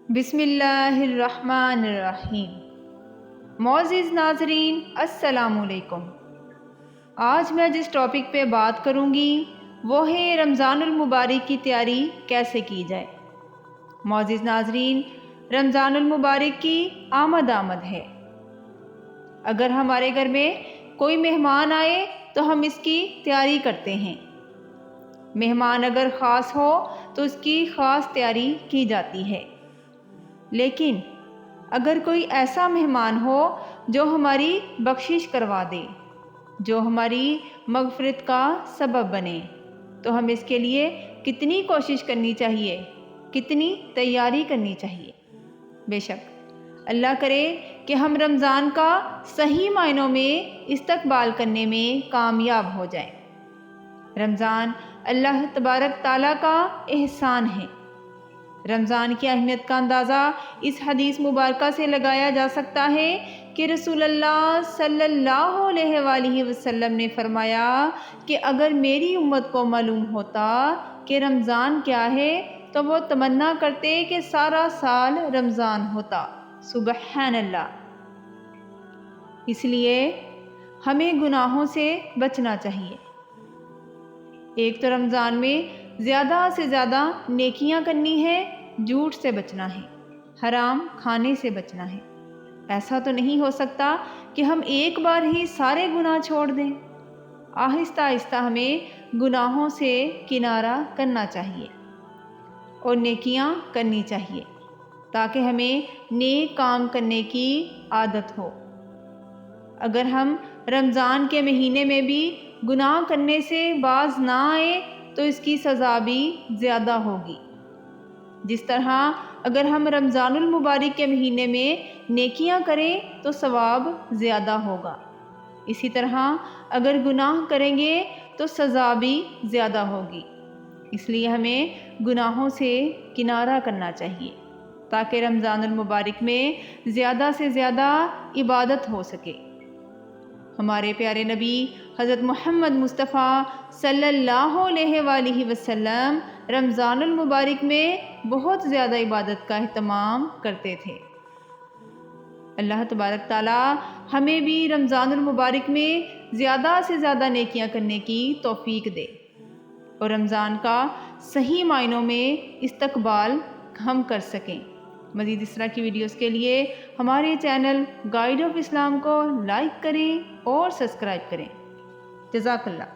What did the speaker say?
بسم اللہ الرحمن الرحیم۔ معزز ناظرین السلام علیکم۔ آج میں جس ٹاپک پہ بات کروں گی وہ ہے رمضان المبارک کی تیاری کیسے کی جائے۔ معزز ناظرین، رمضان المبارک کی آمد ہے۔ اگر ہمارے گھر میں کوئی مہمان آئے تو ہم اس کی تیاری کرتے ہیں۔ مہمان اگر خاص ہو تو اس کی خاص تیاری کی جاتی ہے، لیکن اگر کوئی ایسا مہمان ہو جو ہماری بخشش کروا دے، جو ہماری مغفرت کا سبب بنے، تو ہم اس کے لیے کتنی کوشش کرنی چاہیے، کتنی تیاری کرنی چاہیے۔ بے شک اللہ کرے کہ ہم رمضان کا صحیح معنوں میں استقبال کرنے میں کامیاب ہو جائیں۔ رمضان اللہ تبارک تعالیٰ کا احسان ہے۔ رمضان کی اہمیت کا اندازہ اس حدیث مبارکہ سے لگایا جا سکتا ہے کہ رسول اللہ صلی اللہ علیہ وآلہ وسلم نے فرمایا کہ اگر میری امت کو معلوم ہوتا کہ رمضان کیا ہے تو وہ تمنا کرتے کہ سارا سال رمضان ہوتا۔ سبحان اللہ۔ اس لیے ہمیں گناہوں سے بچنا چاہیے۔ ایک تو رمضان میں زیادہ سے زیادہ نیکیاں کرنی ہے، جھوٹ سے بچنا ہے، حرام کھانے سے بچنا ہے۔ ایسا تو نہیں ہو سکتا کہ ہم ایک بار ہی سارے گناہ چھوڑ دیں۔ آہستہ آہستہ ہمیں گناہوں سے کنارہ کرنا چاہیے اور نیکیاں کرنی چاہیے تاکہ ہمیں نیک کام کرنے کی عادت ہو۔ اگر ہم رمضان کے مہینے میں بھی گناہ کرنے سے باز نہ آئے تو اس کی سزا بھی زیادہ ہوگی۔ جس طرح اگر ہم رمضان المبارک کے مہینے میں نیکیاں کریں تو ثواب زیادہ ہوگا، اسی طرح اگر گناہ کریں گے تو سزا بھی زیادہ ہوگی۔ اس لیے ہمیں گناہوں سے کنارہ کرنا چاہیے تاکہ رمضان المبارک میں زیادہ سے زیادہ عبادت ہو سکے۔ ہمارے پیارے نبی حضرت محمد مصطفیٰ صلی اللہ علیہ وآلہ وسلم رمضان المبارک میں بہت زیادہ عبادت کا اہتمام کرتے تھے۔ اللہ تبارک تعالیٰ ہمیں بھی رمضان المبارک میں زیادہ سے زیادہ نیکیاں کرنے کی توفیق دے اور رمضان کا صحیح معنوں میں استقبال ہم کر سکیں۔ مزید اس طرح کی ویڈیوز کے لیے ہمارے چینل گائیڈ آف اسلام کو لائک کریں اور سبسکرائب کریں۔ جزاک اللہ۔